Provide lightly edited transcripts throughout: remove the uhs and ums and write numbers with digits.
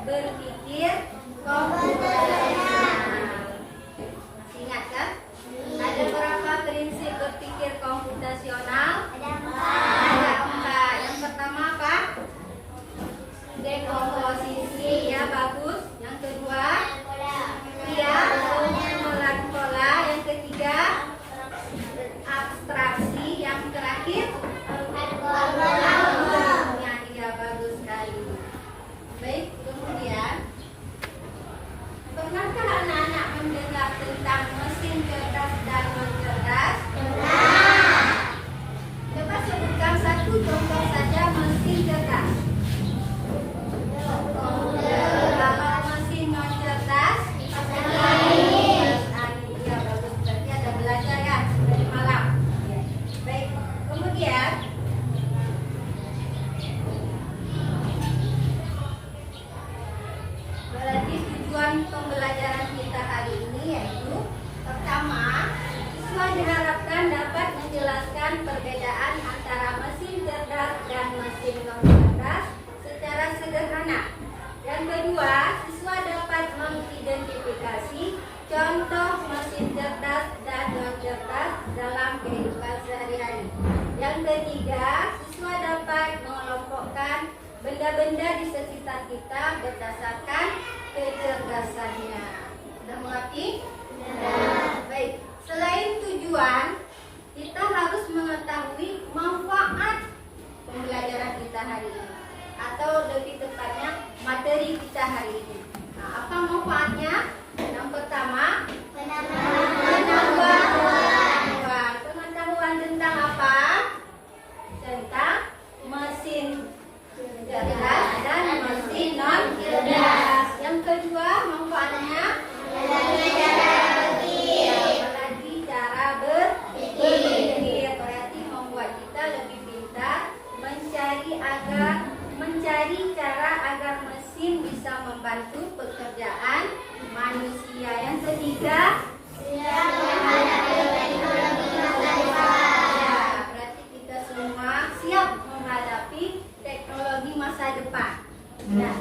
berpikir komputasional. Masih ingat kan? Ada berapa prinsip berpikir komputasional? Ada 4. Yang pertama apa? Dekomposisi, ya bagus. Yang kedua, dia mengulang pola. Yang ketiga, abstraksi. Yang terakhir, algoritma. Iya, bagus sekali. Baik, kemudian pernahkah anak-anak mendengar tentang mesin cerdas dan non cerdas? Coba sebutkan satu contoh saja mesin cerdas. Kalau mesin non cerdas, angin. Ya, bagus. Berarti ada belajar ya dari malam. Baik, kemudian berarti tujuan pembelajaran kita hari ini yaitu pertama, siswa diharapkan dapat menjelaskan perbedaan antara mesin cerdas dan mesin non cerdas secara sederhana. Yang kedua, siswa dapat mengidentifikasi contoh mesin cerdas dan non cerdas dalam kehidupan sehari-hari. Yang ketiga, siswa dapat mengelompokkan benda-benda di sekitar kita berdasarkan kecerdasannya. Sudah mengerti? Baik. Selain tujuan, kita harus mengetahui manfaat pembelajaran kita hari ini, atau lebih tepatnya materi kita hari ini. Nah, apa manfaatnya? Yang pertama, pengetahuan. Pengetahuan tentang apa? Tentang mesin cerdas dan mesin non cerdas. Yang kedua, manfaatnya apalagi cara berpikir. Berarti membuat kita lebih pintar, mencari cara agar mesin bisa membantu pekerjaan manusia. Yang ketiga, berarti kita semua siap menghadapi teknologi masa depan. Nah,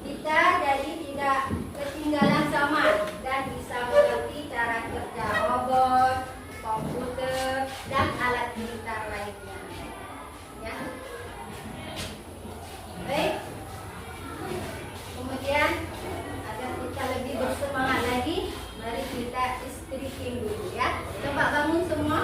kita jadi tidak ketinggalan zaman dan bisa mengerti cara kerja robot, komputer, dan alat pintar lainnya. Ya. Baik. Kemudian agar kita lebih bersemangat lagi, mari kita stretching dulu ya. Coba bangun semua.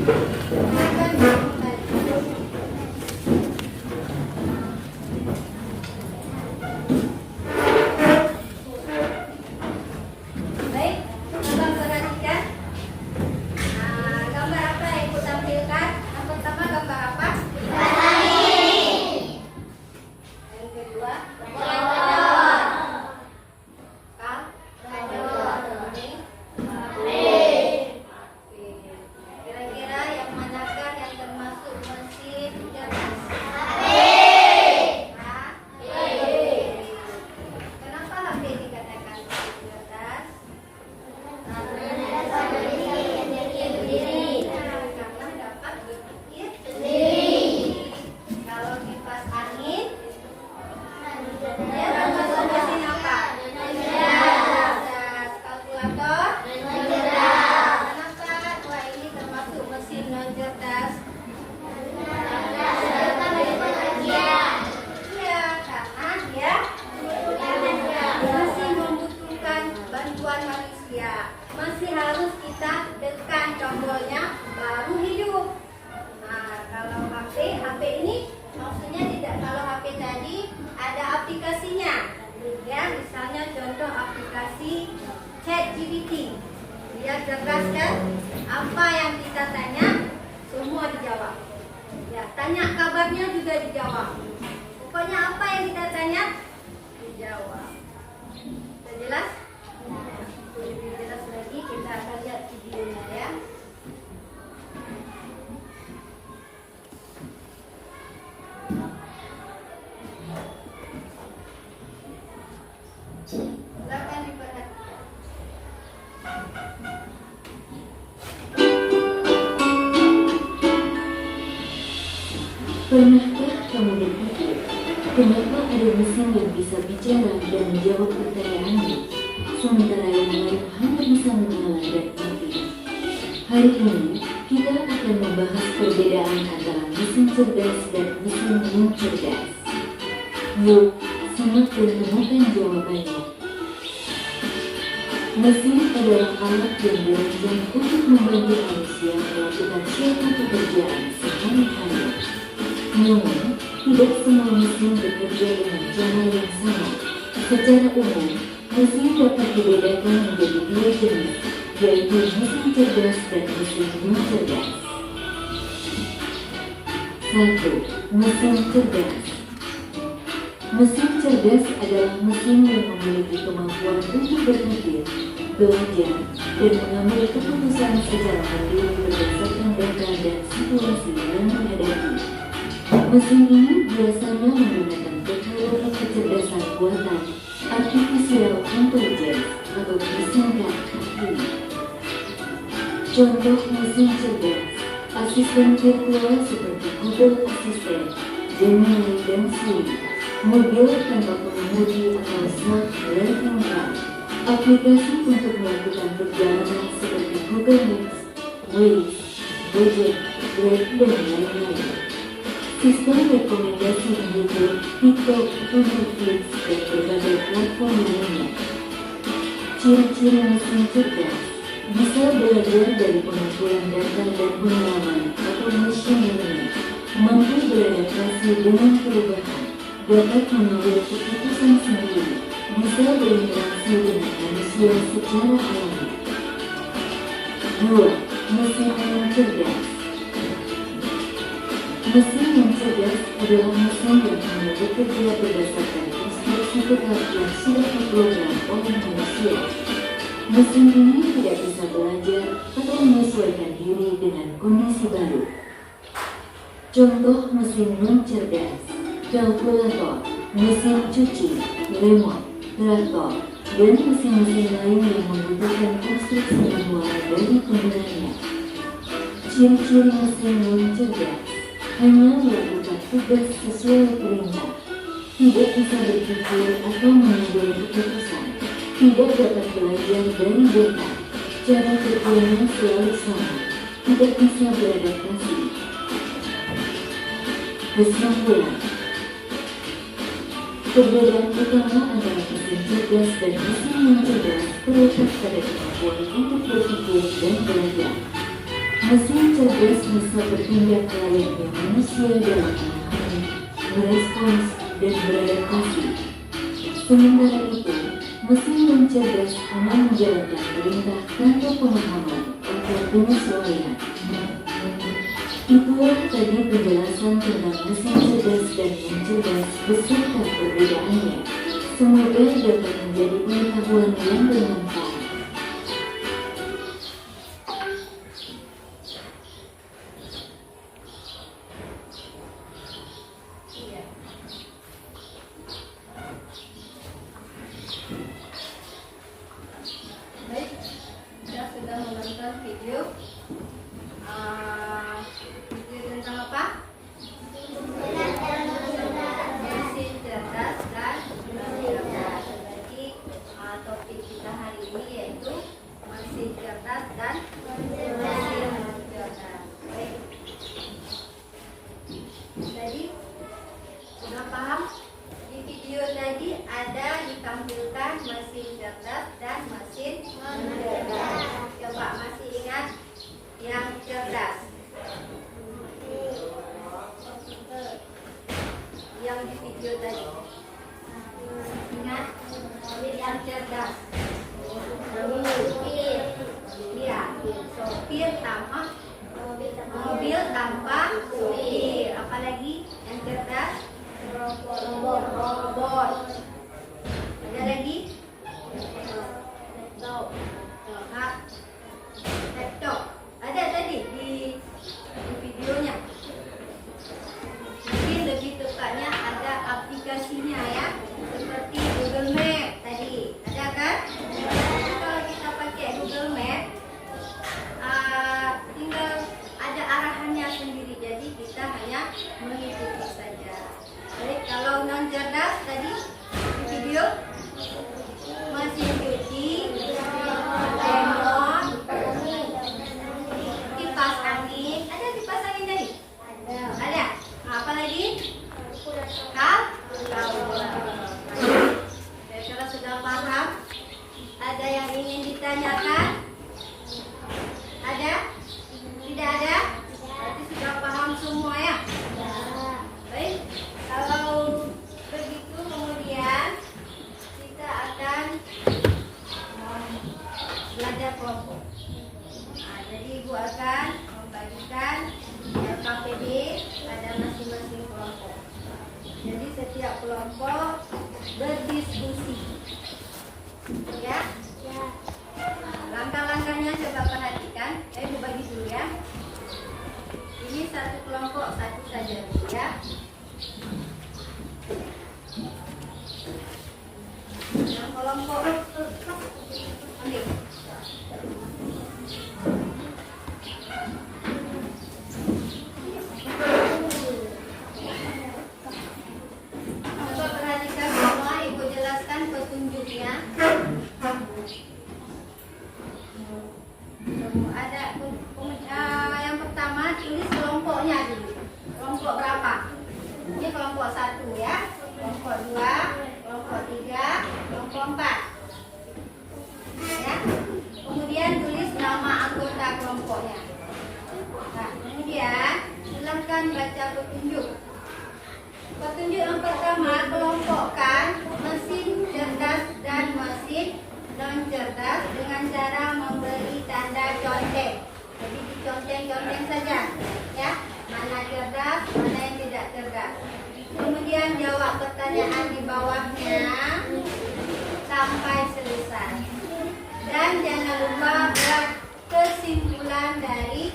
Silakan kembali. Baik, coba perhatikan. Gambar apa yang aku tampilkan? Yang pertama gambar apa? Yang kedua, kira-kira yang manakah yang termasuk mesin cerdas? Kenapa HP dikatakan mesin cerdas? Karena dapat berpikir sendiri. Kalau kipas angin, dia termasuk mesin apa? Cerdas. Kalkulator? Kenapa dua ini termasuk mesin non cerdas? Iya, karena dia masih membutuhkan bantuan manusia. Masih harus kita tekan tombolnya baru hidup. Nah, kalau HP ini maksudnya tidak, kalau HP tadi ada aplikasinya. Ya, misalnya contoh aplikasi ChatGPT. Dia cerdas kan? Apa yang kita tanya semua dijawab. Ya, tanya kabarnya juga dijawab. Pokoknya apa yang kita tanya dijawab. Sudah jelas? Lebih jelas lagi kita akan lihat videonya ya. Silakan diperhatikan. Pernahkah kamu berpikir, kenapa ada mesin yang bisa bicara dan menjawab pertanyaanmu, sementara yang lain hanya bisa menyala dan mati? Hari ini, kita akan membahas perbedaan antara mesin cerdas dan mesin non cerdas. Yuk, simak dan temukan jawabannya. Mesin adalah alat yang dirancang untuk membantu manusia melakukan suatu pekerjaan sehari-hari. Namun, tidak semua mesin bekerja dengan cara yang sama. Secara umum, mesin dapat dibedakan menjadi dua jenis, yaitu mesin cerdas dan mesin non cerdas. 1. Mesin cerdas. Mesin cerdas adalah mesin yang memiliki kemampuan untuk berpikir, belajar, dan mengambil keputusan secara mandiri berdasarkan data dan situasi yang dihadapi. Mesin ini biasanya menggunakan teknologi kecerdasan buatan, artificial intelligence, atau disingkat AI. Contoh mesin cerdas, asisten virtual seperti Google Assistant, Gemini, dan Siri, mobil tanpa pengemudi atau smart driving car, aplikasi untuk melakukan perjalanan seperti Google Maps, Waze, Gojek, Grab, dan lain-lain. Sistem rekomendasi di YouTube, TikTok, Netflix, dan berbagai platform lainnya. Ciri-ciri mesin cerdas bisa belajar dari pengumpulan data dan pengalaman atau machine learning, mampu beradaptasi dengan perubahan, dapat mengambil keputusan sendiri, bisa berinteraksi dengan manusia secara alami. 2. Mesin yang cerdas. Mesin yang cerdas adalah mesin yang hanya bekerja berdasarkan instruksi tetap yang sudah diprogram oleh manusia. Mesin ini tidak bisa belajar atau menyesuaikan diri dengan kondisi baru. Contoh mesin non cerdas: kalkulator, mesin cuci, remote, traktor, dan mesin-mesin lain yang membutuhkan instruksi manual dari penggunanya. Ciri-ciri mesin non cerdas: hanya melakukan tugas sesuai perintah, tidak bisa berpikir atau mengambil keputusan, tidak dapat belajar dari data, cara kerjanya selalu sama, tidak bisa beradaptasi. Kesimpulan: perbedaan utama antara mesin cerdas dan mesin non cerdas terletak pada kemampuan untuk berpikir dan belajar. Mesin cerdas bisa bertindak layaknya manusia dalam memahami, merespons, dan beradaptasi. Sementara itu, mesin yang cerdas hanya menjalankan perintah tanpa pemahaman atau penyesuaian. Itulah tadi penjelasan tentang mesin cerdas dan yang cerdas beserta perbedaannya. Semoga dapat menjadi pengetahuan yang bermanfaat. Baik, kita sudah menonton video tentang apa? Mesin cerdas dan cerdas. Jadi topik kita hari ini yaitu mesin cerdas dan mesin cerdas. Baik. Jadi sudah paham? Di video tadi ada ditampilkan mesin cerdas dan mesin cerdas. Coba masih ingat yang cerdas? Yang di video tadi. Ingat yang cerdas. Sopir tanpa mobil tanpa sopir. Apalagi yang cerdas? Robot. Ada lagi? Laptop. Ada tadi di videonya. Mungkin lebih tepatnya ada aplikasinya ya, seperti Google Map tadi. Ada kan? Jadi kalau kita pakai Google Map, tinggal ada arahannya sendiri. Jadi kita hanya mengikuti saja. Baik, kalau non cerdas tadi di video mesin cuci, remote, kipas angin. Ada kipas angin tadi? Ada. Apa lagi? Kalkulator. Kalau sudah paham, ada yang ingin ditanyakan? Ada? Tidak ada? Berarti sudah paham semua ya? Baik. Kalau begitu kemudian kita akan belajar kelompok. Jadi Ibu akan membagikan LKPD pada masing-masing kelompok. Jadi setiap kelompok berdiskusi. Ya? Langkah-langkahnya coba perhatikan. Ibu bagi dulu ya. Ini satu kelompok satu saja ya. Yang kelompok ini. Coba perhatikan semua, Ibu jelaskan petunjuknya. Ada yang pertama tulis kelompoknya dulu. Kelompok berapa? Ini kelompok 1 ya, kelompok 2, kelompok 3, kelompok 4. Ya. Kemudian tulis nama anggota kelompoknya. Nah, kemudian silakan baca petunjuk. Petunjuk yang pertama, kelompokkan mesin cerdas dan mesin non cerdas dengan cara memberi tanda conteng. Jadi diconteng-conteng saja, ya. Mana cerdas, mana yang tidak cerdas. Kemudian jawab pertanyaan di bawahnya sampai selesai. Dan jangan lupa buat kesimpulan dari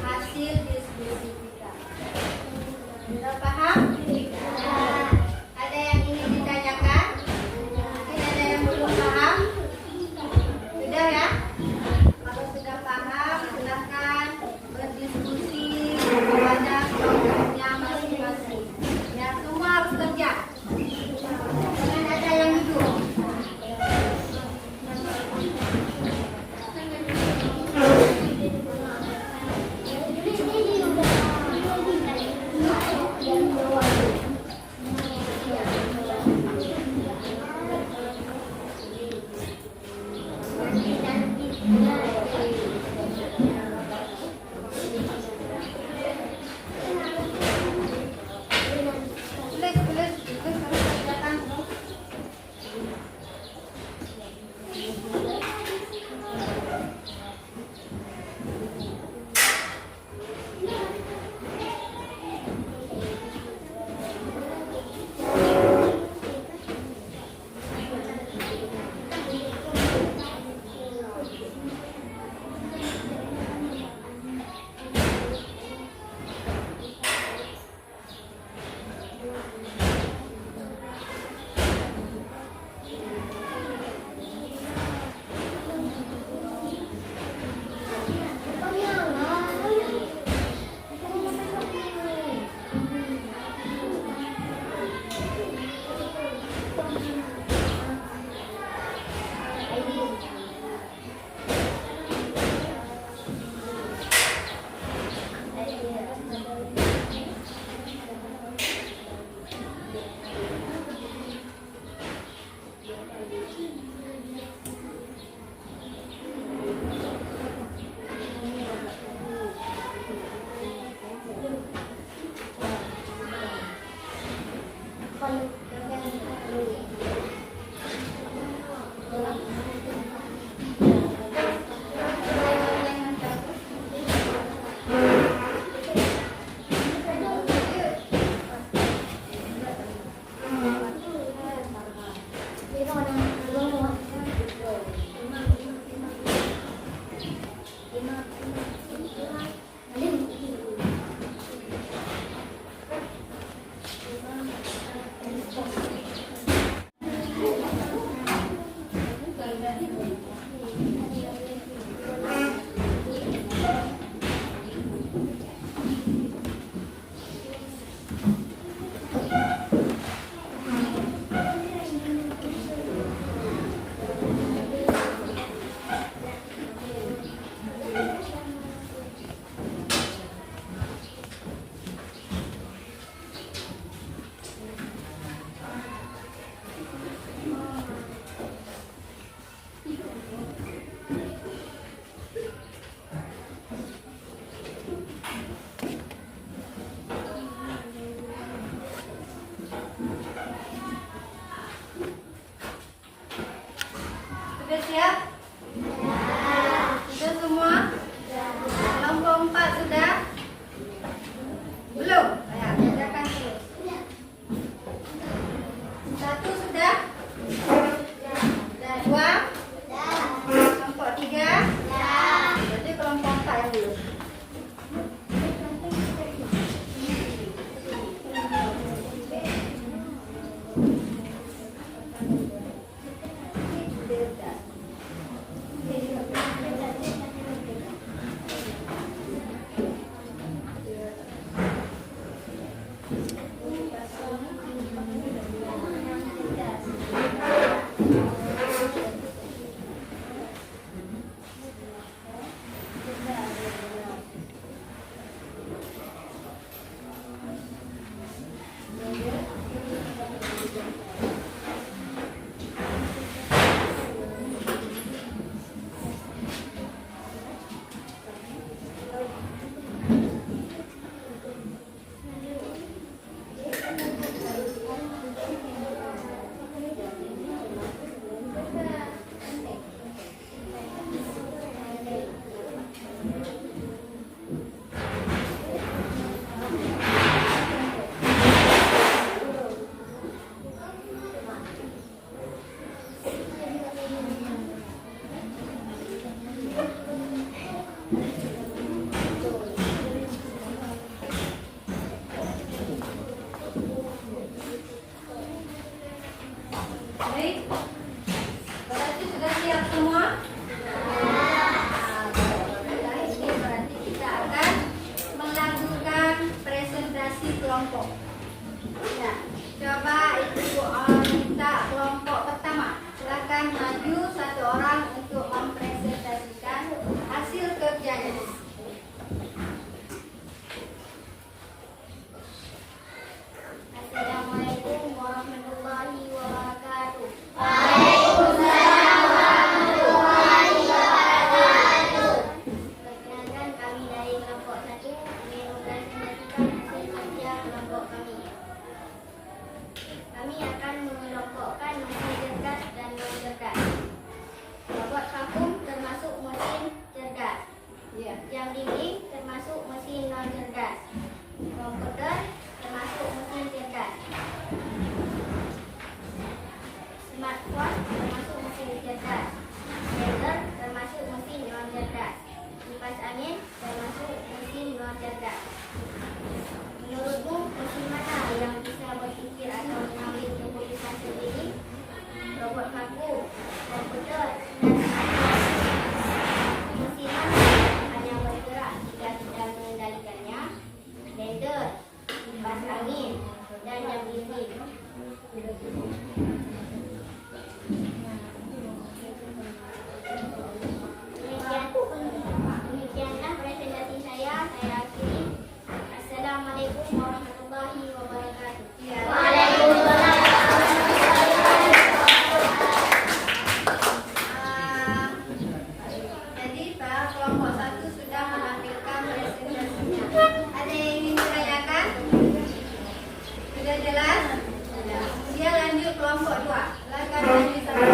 hasil diskusi kita. Sudah paham? Ada yang ingin ditanyakan? Mungkin ada yang belum paham? Sudah ya? Kalau sudah paham, silakan berdiskusi pada kelompoknya masing-masing. Ya, semua harus kerja. Jangan ada yang duduk. non cerdas. Komputer termasuk mesin cerdas. Smartphone termasuk mesin cerdas. Blender termasuk mesin non cerdas. Kipas angin termasuk mesin non cerdas. Menurutmu mesin mana yang bisa berpikir atau mengambil keputusan sendiri? Robot vakum, komputer, dan mesin mana hanya bergerak jika tidak mengendalikannya? Blender, kipas angin, dan yang ini. Demikianlah presentasi saya akhiri. Assalamualaikum warahmatullahi wabarakatuh. Waalaikumsalam. Jadi Pak, kelompok 1 sudah menampilkan presentasinya. Ada yang ingin ditanyakan? Sudah jelas? Dia lanjut kelompok 2. Silakan lanjut sampai.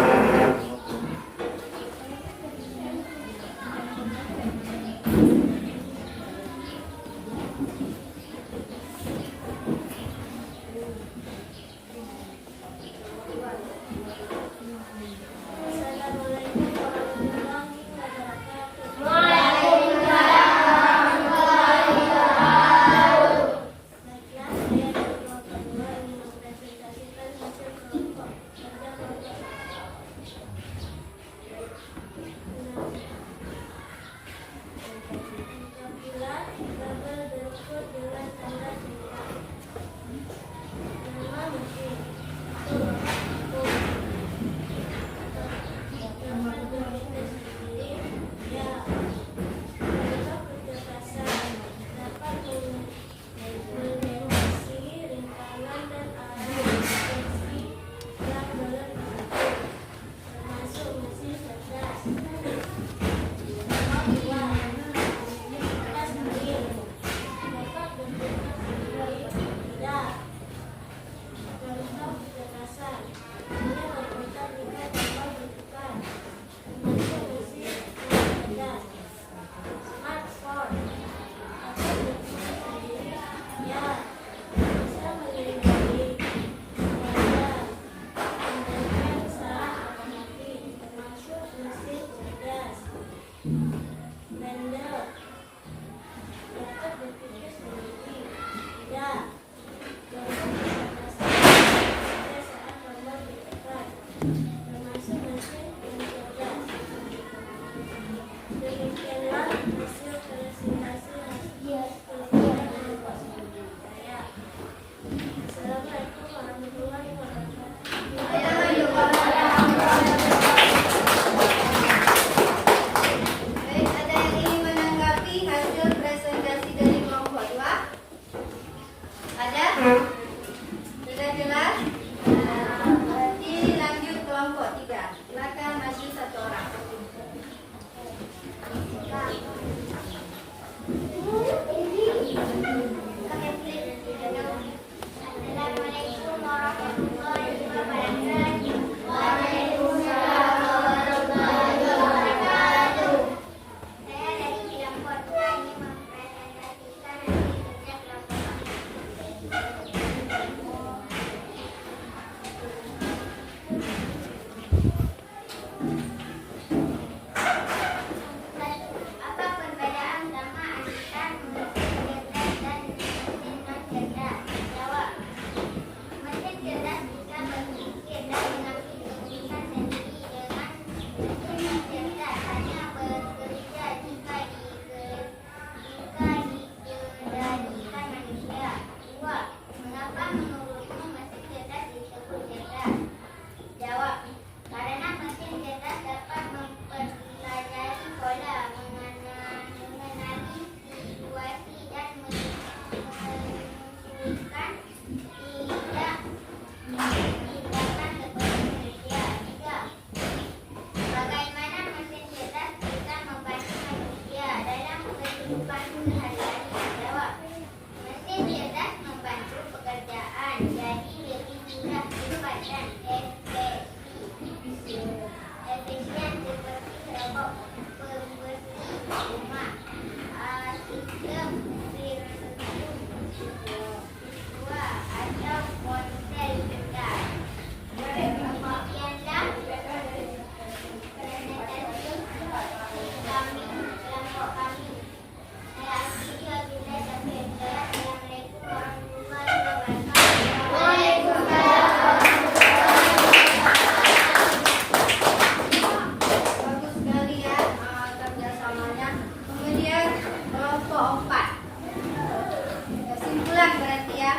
kesimpulan berarti ya.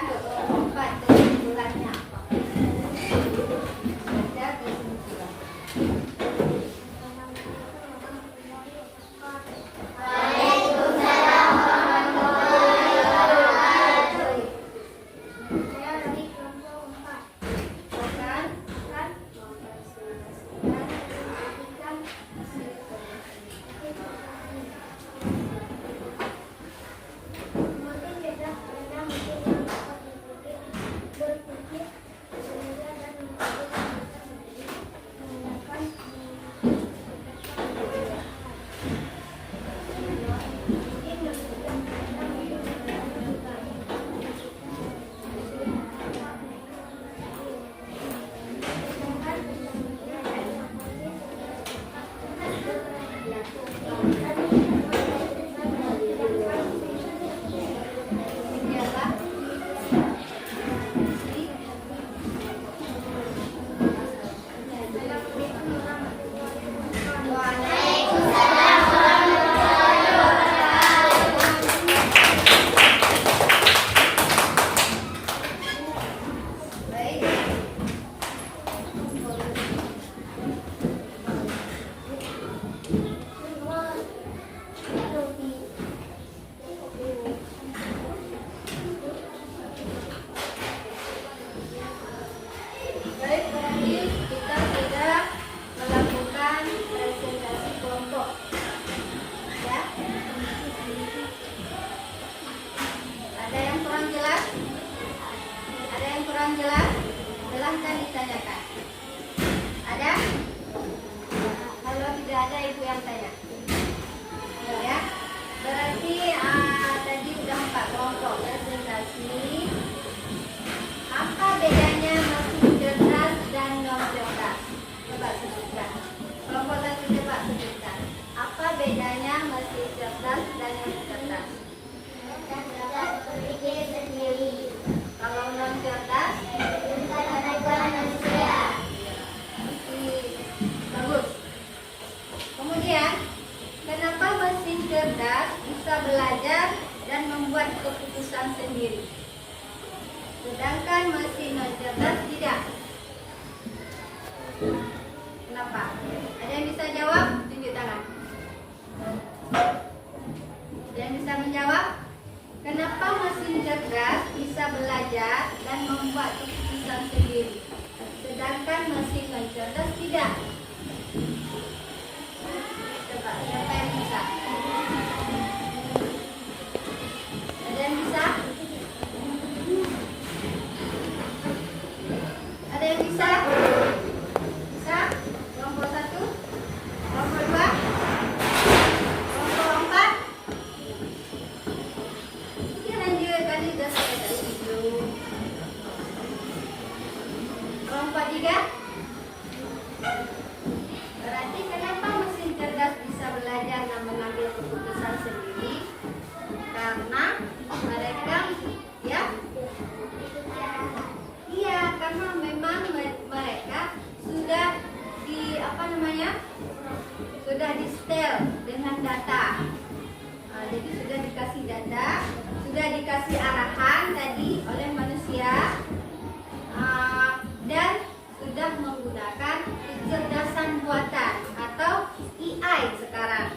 Empat kesimpulannya apa? Ada kesimpulan. Baik, berarti kita sudah melakukan presentasi kelompok. Ya. Ada yang kurang jelas? Ada yang kurang jelas? Silahkan ditanyakan. Ada? Kalau tidak ada, ibu yang tanya. Ya. Berarti tadi sudah 4 kelompok presentasi. Apa bedanya mesin cerdas dan non cerdas? Coba sebutkan. Kelompok satu coba sebutkan. Apa bedanya mesin cerdas dan non cerdas? Cerdas berpikir sendiri. Kalau non cerdas, menggunakan manusia. Bagus. Kemudian, kenapa mesin cerdas bisa belajar dan membuat keputusan sendiri, sedangkan mesin non cerdas tidak? Kenapa? Ada yang bisa jawab? Tunjuk tangan. Ada yang bisa menjawab? Kenapa mesin cerdas bisa belajar dan membuat keputusan sendiri, sedangkan mesin non cerdas tidak? Coba, siapa yang bisa? Ada yang bisa? Ada yang bisa? Bisa? Kelompok 1? Kelompok 2? Kelompok 4? Ini lanjut, tadi sudah saya dari video. Kelompok 3? Berarti kenapa mesin cerdas bisa belajar dan mengambil keputusan sendiri? Karena mereka, ya? Iya, karena memang mereka sudah sudah di setel dengan data. Jadi sudah dikasih data, sudah dikasih arahan tadi oleh manusia, dan sudah menggunakan kecerdasan buatan atau AI sekarang.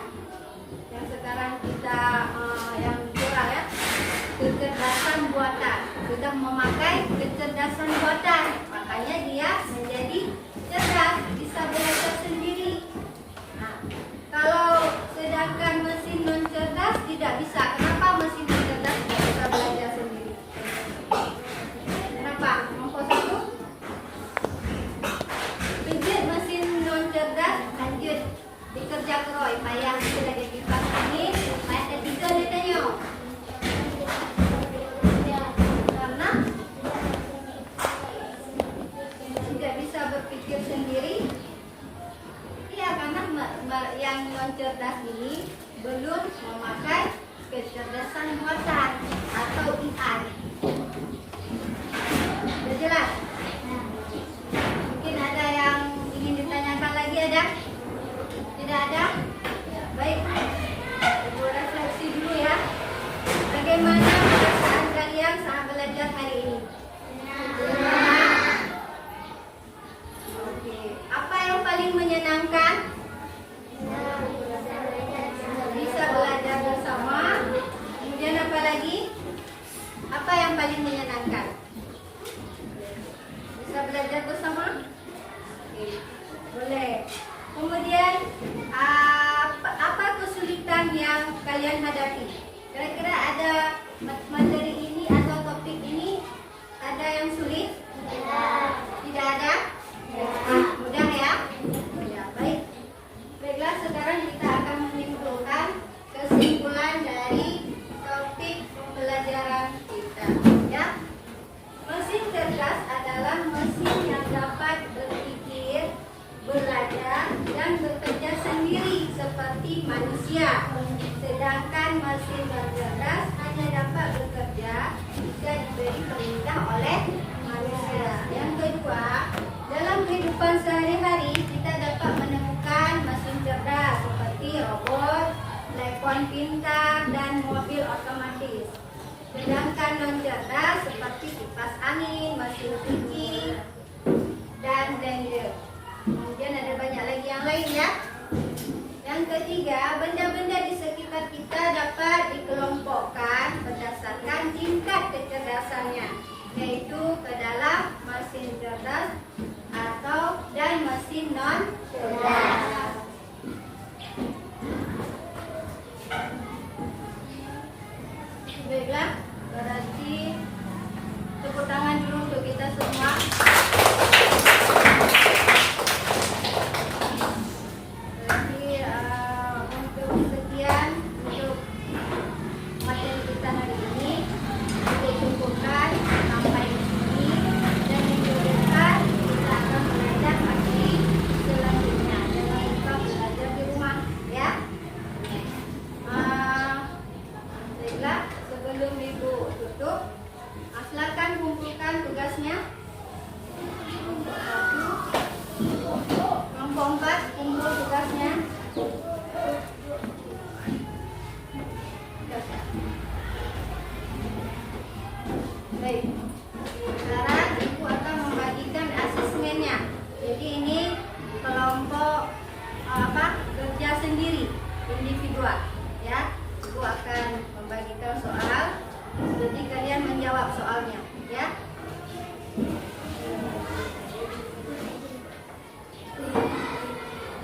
Yang sekarang kita yang viral ya, kecerdasan buatan, sudah memakai kecerdasan buatan, makanya dia menjadi cerdas, bisa belajar sendiri. Nah, kalau sedangkan mesin non cerdas tidak bisa. Kenapa mesin non cerdas tidak bisa belajar sendiri? Kenapa? Kelompok 1? Pijit mesin non cerdas, lanjut dikerja keroy, payah sudah di kipas ini, payah ketiga dia tanya. Karena tidak bisa berpikir sendiri. Iya, karena yang non cerdas ini belum memakai kecerdasan yang paling menyenangkan? Bisa belajar bersama? Oke, boleh. Kemudian apa kesulitan yang kalian hadapi? Kira-kira ada materi ini atau topik ini ada yang sulit? Tidak ada? Mudah ya? Ya, baik. Baiklah, sekarang kita akan menyimpulkan kesimpulan dari topik pembelajaran kita. Ya, mesin cerdas adalah mesin yang dapat berpikir, belajar, dan bekerja sendiri seperti manusia. Sedangkan mesin cerdas hanya dapat bekerja jika diberi perintah oleh manusia. Yang kedua, dalam kehidupan sehari-hari kita dapat menemukan mesin cerdas seperti robot, telepon pintar, dan mobil otomatis. Sedangkan non cerdas seperti kipas angin, mesin cuci, dan blender. Kemudian ada banyak lagi yang lain ya. Yang ketiga, benda-benda di sekitar kita dapat dikelompokkan berdasarkan tingkat kecerdasannya, yaitu ke dalam mesin cerdas dan mesin non cerdas. Baiklah, berarti tepuk tangan dulu untuk kita semua. Berarti untuk sekian untuk materi kita hari ini kita cukupkan sampai di sini, dan minggu depan kita akan belajar materi selanjutnya. Jangan lupa belajar di rumah ya. Baiklah, sebelum ibu tutup, silakan kumpulkan tugasnya. Kelompok 4 kumpul tugasnya. Baik, sekarang ibu akan membagikan asesmennya. Jadi ini kelompok kerja sendiri, individual ya. Ibu akan membagikan soal, jadi kalian menjawab soalnya ya.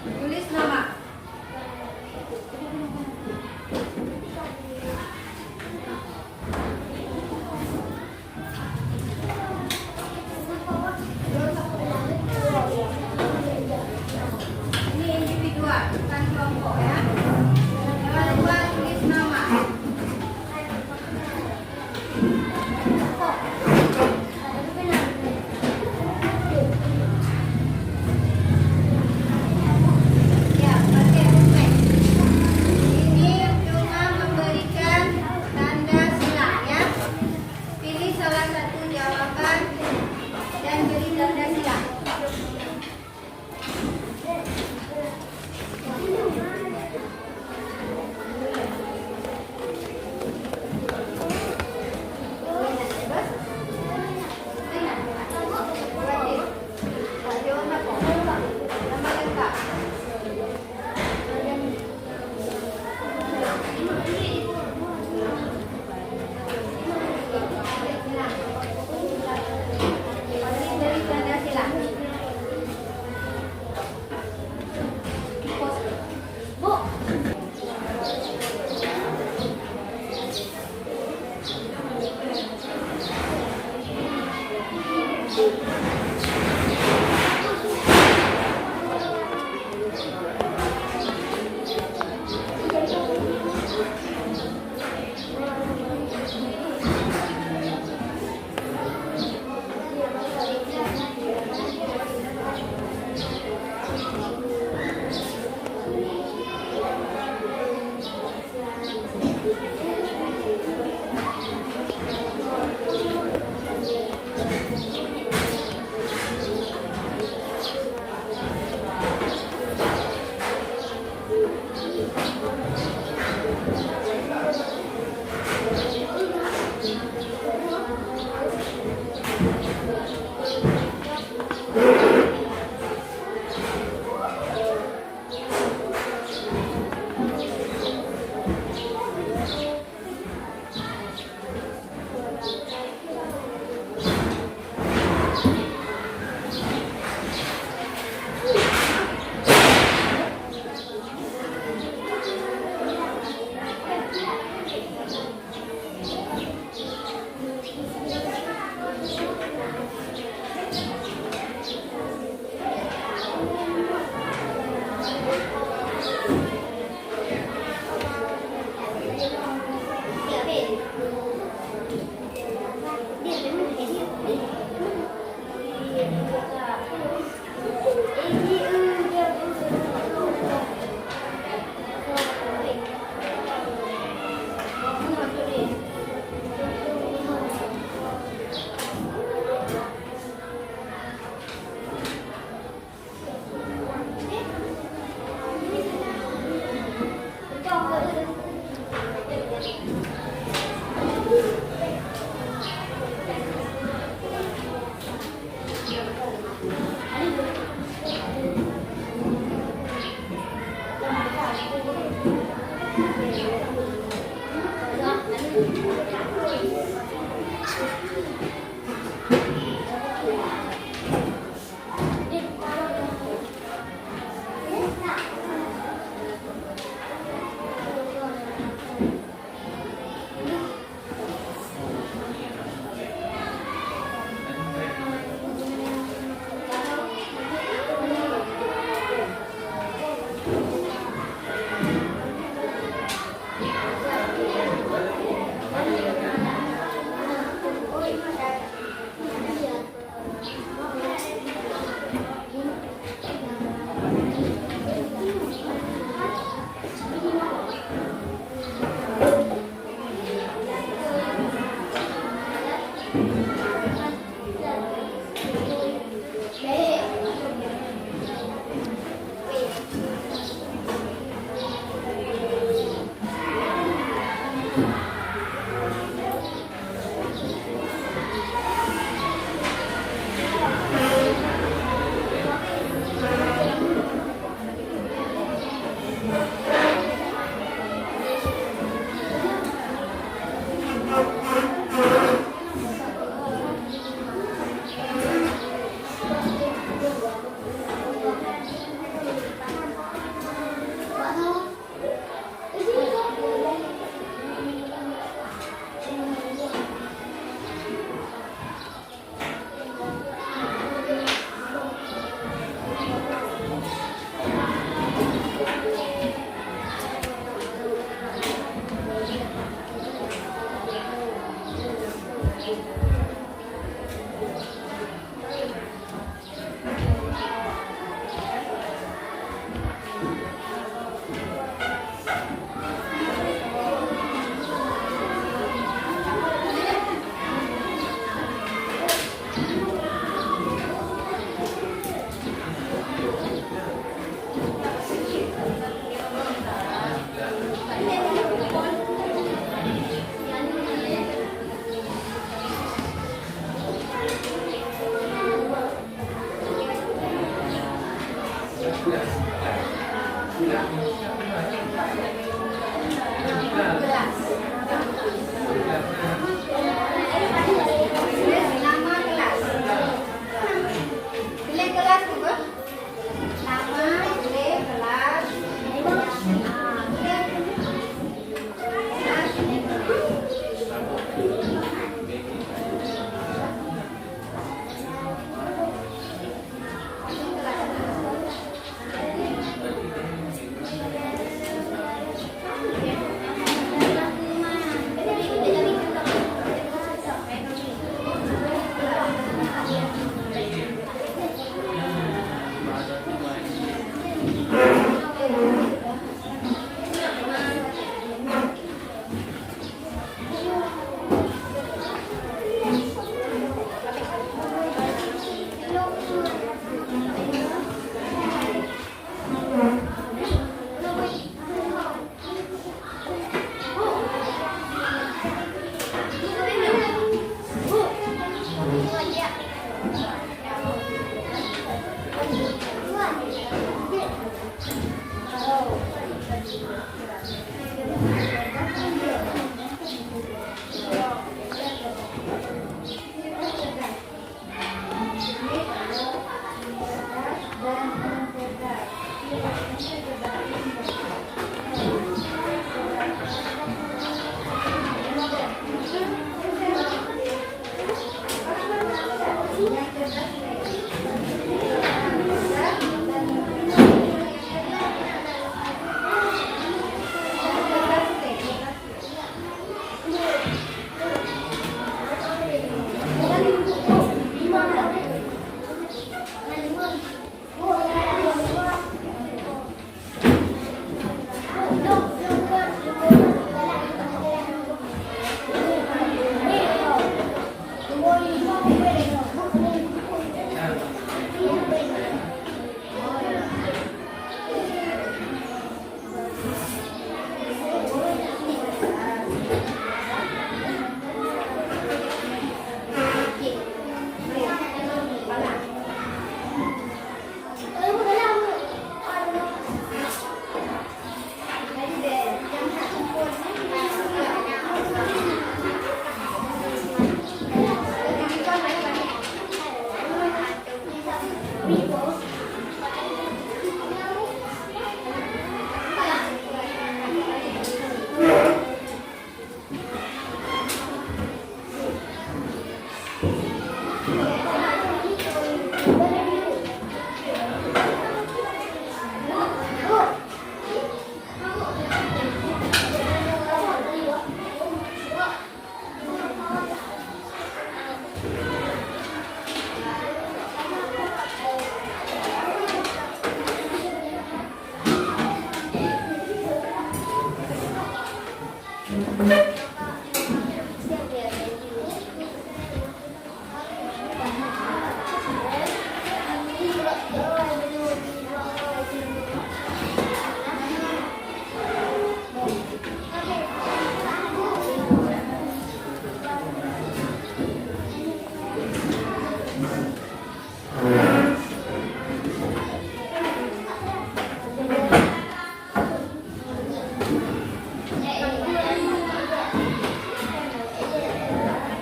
Tulis nama. Ini individual, bukan kelompok ya. Jangan lupa tulis nama. Ya, pakai rumek. Ini cuma memberikan tanda silang ya. Pilih salah satu jawaban dan beri tanda silang.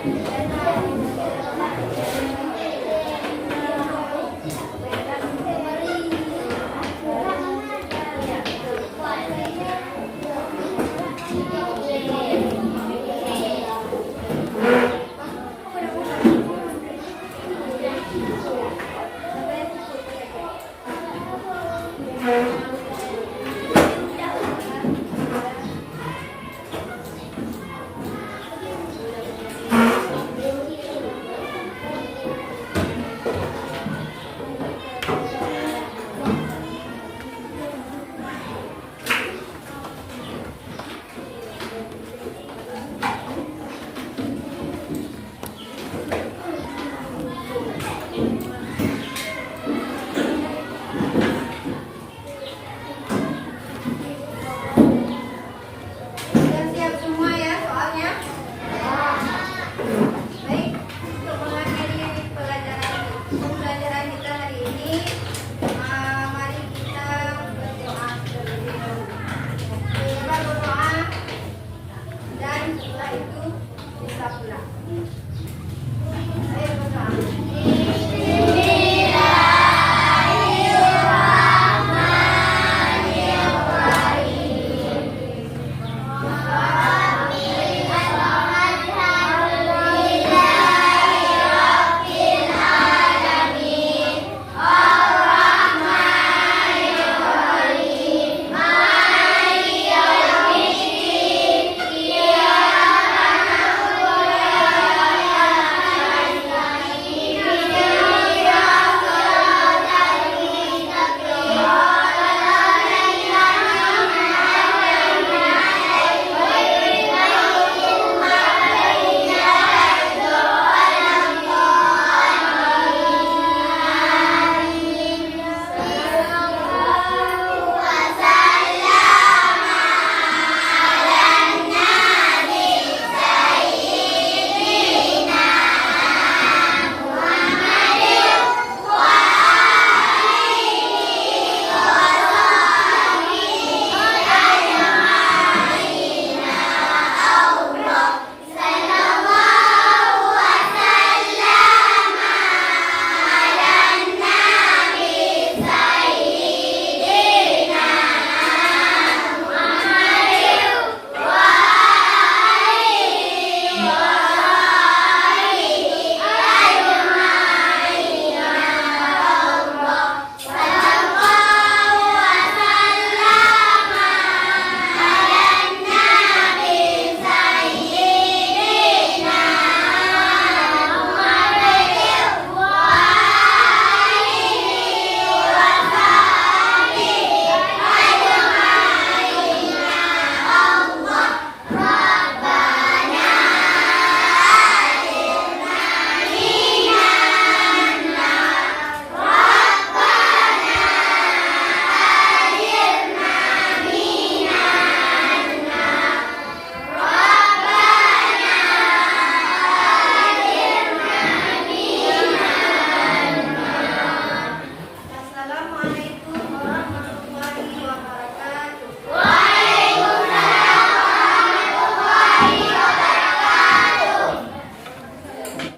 Dan